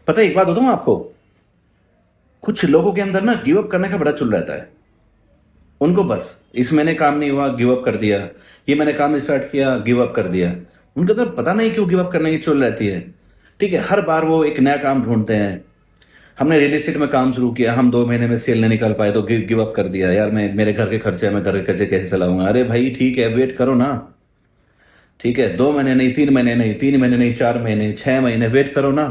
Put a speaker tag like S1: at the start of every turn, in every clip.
S1: पता है, एक बात बताऊं आपको, कुछ लोगों के अंदर ना गिव अप करने का बड़ा चुल रहता है। उनको बस इस महीने काम नहीं हुआ, गिव अप कर दिया। ये मैंने काम स्टार्ट किया, गिव अप कर दिया। उनके अंदर पता नहीं क्यों गिव अप करने की चुल रहती है। ठीक है, हर बार वो एक नया काम ढूंढते हैं। हमने रियल एस्टेट में काम शुरू किया, हम 2 महीने में सेल नहीं निकाल पाए तो गिव अप कर दिया। यार मैं, मेरे घर के खर्चे हैं, मैं घर के खर्चे कैसे चलाऊंगा। अरे भाई ठीक है, वेट करो ना। ठीक है, 2 महीने नहीं, 3 महीने नहीं, 3 महीने नहीं, 4 महीने, 6 महीने वेट करो ना।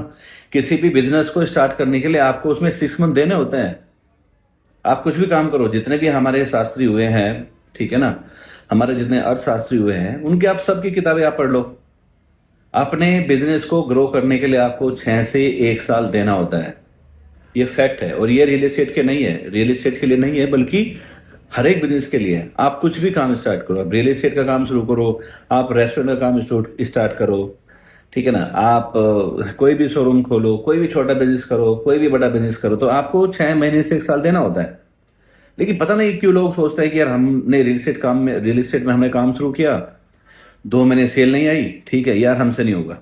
S1: किसी भी बिजनेस को स्टार्ट करने के लिए आपको उसमें 6 मंथ देने होते हैं। आप कुछ भी काम करो, जितने भी हमारे शास्त्री हुए हैं, ठीक है ना, हमारे जितने अर्थशास्त्री हुए हैं, उनके आप सबकी किताबें आप पढ़ लो। अपने बिजनेस को ग्रो करने के लिए आपको 6 से 1 साल देना होता है। ये फैक्ट है, और ये रियल एस्टेट के नहीं है, रियल एस्टेट के लिए नहीं है, बल्कि हर एक बिजनेस के लिए है। आप कुछ भी काम स्टार्ट करो, आप रियल एस्टेट का काम शुरू करो, आप रेस्टोरेंट का काम स्टार्ट करो, ठीक है ना, आप कोई भी शोरूम खोलो, कोई भी छोटा बिजनेस करो, कोई भी बड़ा बिजनेस करो, तो आपको 6 महीने से 1 साल देना होता है। लेकिन पता नहीं क्यों लोग सोचते हैं कि यार हमने रियल एस्टेट में हमने काम शुरू किया, 2 महीने सेल नहीं आई, ठीक है यार हमसे नहीं होगा।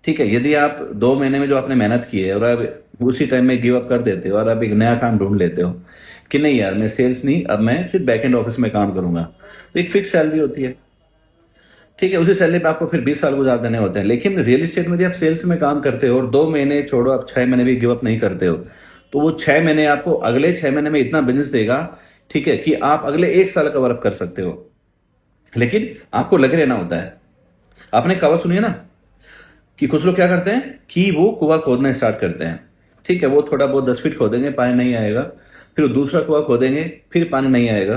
S1: ठीक है, यदि आप 2 महीने में जो आपने मेहनत की है और आप उसी टाइम में गिव अप कर देते हो और आप एक नया काम ढूंढ लेते हो कि नहीं यार मैं सेल्स नहीं, अब मैं सिर्फ बैक एंड ऑफिस में काम करूंगा, तो एक फिक्स सैलरी होती है। ठीक है, उसी सैलरी पे आपको फिर 20 साल गुजार देने होते हैं। लेकिन रियल एस्टेट में यदि आप सेल्स में काम करते हो और 2 महीने छोड़ो, आप 6 महीने भी गिव अप नहीं करते हो, तो वो 6 महीने आपको अगले 6 महीने में इतना बिजनेस देगा, ठीक है, कि आप अगले 1 साल कवर अप कर सकते हो। लेकिन आपको लगे रहना होता है। आपने कहावत सुनी है ना कि कुछ लोग क्या करते हैं कि वो कुआं खोदना स्टार्ट करते हैं। ठीक है, वो थोड़ा बहुत 10 फीट खोदेंगे, पानी नहीं आएगा। फिर वो दूसरा कुआं खोदेंगे, फिर पानी नहीं आएगा।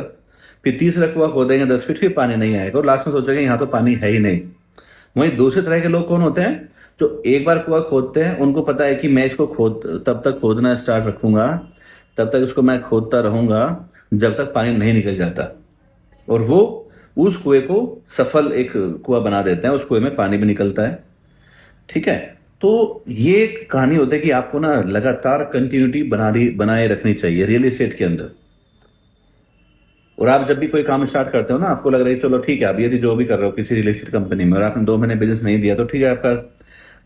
S1: फिर तीसरा कुआं खोदेंगे 10 फीट, फिर पानी नहीं आएगा, और लास्ट में सोचेंगे यहाँ तो पानी है ही नहीं। वहीं दूसरे तरह के लोग कौन होते हैं, जो एक बार कुआं खोदते हैं, उनको पता है कि मैं इसको तब तक खोदना स्टार्ट रखूंगा, तब तक इसको मैं खोदता रहूंगा जब तक पानी नहीं निकल जाता। और वो उस कुएं को सफल एक कुआं बना देते हैं, उस कुएं में पानी भी निकलता है। ठीक है, तो ये कहानी होती है कि आपको ना लगातार कंटिन्यूटी बनाए रखनी चाहिए रियल एस्टेट के अंदर। और आप जब भी कोई काम स्टार्ट करते हो ना, आपको लग रहा है चलो ठीक है, अब यदि जो भी कर रहे हो किसी रियल एस्टेट कंपनी में और आपने 2 महीने बिजनेस नहीं दिया, तो ठीक है, आपका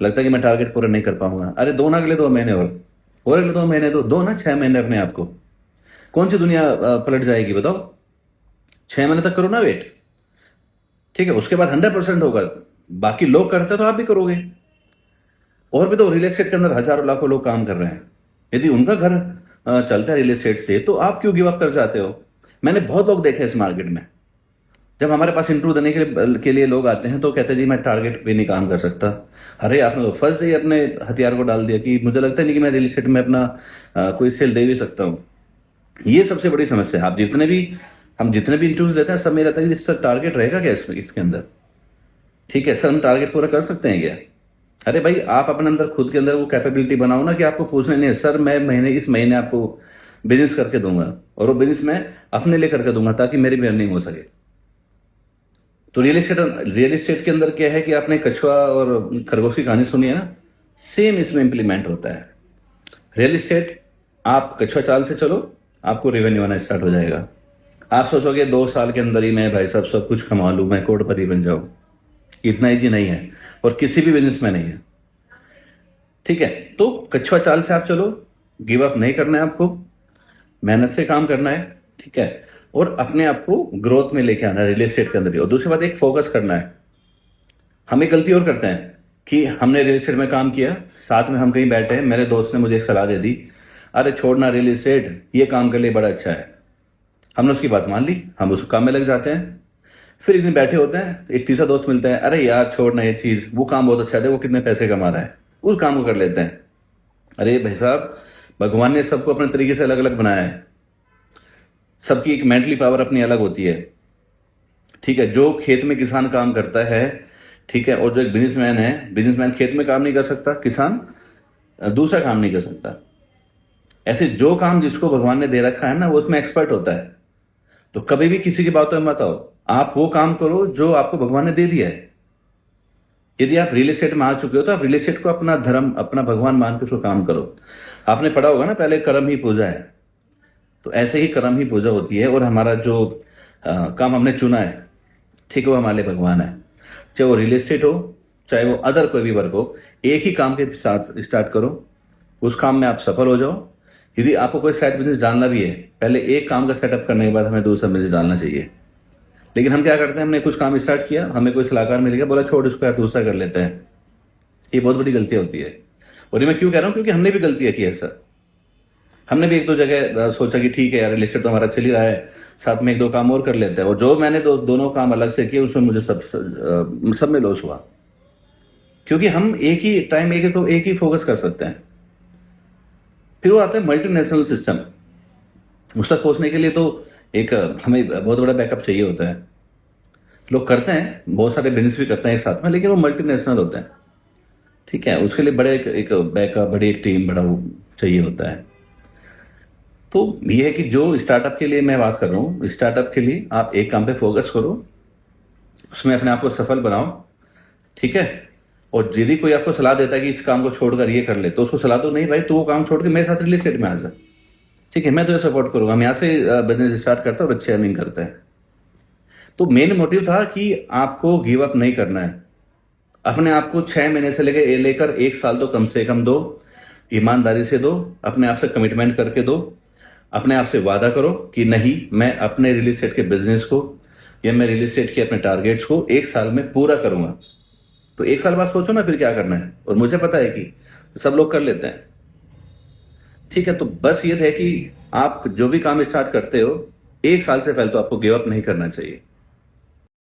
S1: लगता है कि मैं टारगेट पूरा नहीं कर पाऊंगा। अरे दो ना, अगले 2 महीने और अगले 2 महीने दो ना, 6 महीने अपने आप को। कौन सी दुनिया पलट जाएगी बताओ? 6 महीने तक करो ना वेट। ठीक है, उसके बाद 100% होगा। बाकी लोग करते हैं तो आप भी करोगे। और भी तो रियल एस्टेट के अंदर हजारों लाखों लोग काम कर रहे हैं। यदि उनका घर चलता है रियल एस्टेट से, तो आप क्यों गिव अप कर जाते हो? मैंने बहुत लोग देखे इस मार्केट में, जब हमारे पास इंटरव्यू देने के लिए लोग आते हैं तो कहते हैं जी मैं टारगेट पे नहीं काम कर सकता। अरे आपने तो फर्स्ट डे अपने हथियार को डाल दिया कि मुझे लगता नहीं कि मैं रियल एस्टेट में अपना कोई सेल दे भी सकता हूँ। ये सबसे बड़ी समस्या है। हम जितने भी इंटरव्यूज लेते हैं, सब में रहता है कि सर टारगेट रहेगा क्या इसके अंदर? ठीक है सर, हम टारगेट पूरा कर सकते हैं क्या? अरे भाई, आप अपने अंदर खुद के अंदर वो कैपेबिलिटी बनाओ ना कि आपको पूछना नहीं है सर मैं इस महीने आपको बिजनेस करके दूंगा, और वो बिजनेस मैं अपने लिए करके दूंगा ताकि मेरी भी अर्निंग हो सके। तो रियल एस्टेट के अंदर क्या है कि आपने कछुआ और खरगोश की कहानी सुनी है ना, सेम इसमें इंप्लीमेंट होता है। रियल एस्टेट, आप कछुआ चाल से चलो, आपको रेवेन्यू आना स्टार्ट हो जाएगा। आप सोचोगे 2 साल के अंदर ही मैं भाई साहब सब कुछ कमा लूं, मैं करोड़पति बन जाऊं। इतना ईजी नहीं है, और किसी भी बिजनेस में नहीं है। ठीक है, तो कछुआ चाल से आप चलो, गिव अप नहीं करना है आपको, मेहनत से काम करना है। ठीक है, और अपने आप को ग्रोथ में लेके आना है रियल एस्टेट के अंदर भी। और दूसरी बात, एक फोकस करना है। हम एक गलती और करते हैं कि हमने रियल एस्टेट में काम किया, साथ में हम कहीं बैठे हैं, मेरे दोस्त ने मुझे एक सलाह दे दी, अरे छोड़ना रियल एस्टेट, ये काम के लिए बड़ा अच्छा है। हमने उसकी बात मान ली, हम उस काम में लग जाते हैं। फिर एक दिन बैठे होते हैं, एक तीसरा दोस्त मिलता है, अरे यार छोड़ना ये चीज, वो काम बहुत अच्छा है, वो कितने पैसे कमा रहा है, उस काम को कर लेते हैं। अरे भाई साहब, भगवान ने सबको अपने तरीके से अलग अलग बनाया है। सबकी एक मेंटली पावर अपनी अलग होती है। ठीक है, जो खेत में किसान काम करता है, ठीक है, और जो एक बिजनेसमैन है, बिजनेसमैन खेत में काम नहीं कर सकता, किसान दूसरा काम नहीं कर सकता। ऐसे जो काम जिसको भगवान ने दे रखा है ना, वो उसमें एक्सपर्ट होता है। तो कभी भी किसी की बातों में मत आओ, आप वो काम करो जो आपको भगवान ने दे दिया है। यदि आप रियल एस्टेट में आ चुके हो, तो आप रियल एस्टेट को अपना धर्म, अपना भगवान मान के उसको काम करो। आपने पढ़ा होगा ना, पहले कर्म ही पूजा है। तो ऐसे ही कर्म ही पूजा होती है, और हमारा जो काम हमने चुना है, ठीक है, वो हमारे लिए भगवान है। चाहे वो रियल एस्टेट हो, चाहे वो अदर कोई भी वर्क हो, एक ही काम के साथ स्टार्ट करो, उस काम में आप सफल हो जाओ। यदि आपको कोई साइड बिजनेस डालना भी है, पहले एक काम का सेटअप करने के बाद हमें दूसरा बिजनेस डालना चाहिए। लेकिन हम क्या करते हैं, हमने कुछ काम स्टार्ट किया, हमें कोई सलाहकार मिल गया, बोला छोड़ इसको यार, दूसरा कर लेते हैं। ये बहुत बड़ी गलती होती है। और ये मैं क्यों कह रहा हूँ, क्योंकि हमने भी गलतियां की ऐसा। हमने भी एक दो जगह सोचा कि ठीक है यार, रियल एस्टेट तो हमारा चल ही रहा है, साथ में एक दो काम और कर लेते हैं। और जो मैंने दोनों काम अलग से किए, उसमें मुझे सब में लॉस हुआ। क्योंकि हम एक ही टाइम एक ही फोकस कर सकते हैं। फिर वो आता है मल्टीनेशनल सिस्टम। उस तक पहुंचने के लिए तो एक हमें बहुत बड़ा बैकअप चाहिए होता है। लोग करते हैं, बहुत सारे बिजनेस भी करते हैं एक साथ में, लेकिन वो मल्टीनेशनल होते हैं। ठीक है, उसके लिए बड़े एक बैकअप, बड़ी एक टीम, बड़ा वो चाहिए होता है। तो ये है कि जो स्टार्टअप के लिए मैं बात कर रहा हूँ, स्टार्टअप के लिए आप एक काम पे फोकस करो, उसमें अपने आप को सफल बनाओ। ठीक है। और यदि कोई आपको सलाह देता है कि इस काम को छोड़कर ये कर ले, तो उसको सलाह दो, नहीं भाई, तू वो काम छोड़ के मेरे साथ रियल एस्टेट में आ जा। ठीक है, मैं तुझे सपोर्ट करूंगा, हम यहाँ से बिजनेस स्टार्ट करता है और अच्छी अर्निंग करता है। तो मेन मोटिव था कि आपको गिव अप नहीं करना है। अपने आप को 6 महीने से लेकर 1 साल तो कम से कम दो, ईमानदारी से दो, अपने आप से कमिटमेंट करके दो। अपने आप से वादा करो कि नहीं, मैं अपने रियल एस्टेट के बिजनेस को या मैं रियल एस्टेट के अपने टारगेट्स को 1 साल में पूरा करूंगा। तो 1 साल बाद सोचो ना फिर क्या करना है। और मुझे पता है कि सब लोग कर लेते हैं। ठीक है, तो बस ये है कि आप जो भी काम स्टार्ट करते हो, 1 साल से पहले तो आपको गिव अप नहीं करना चाहिए।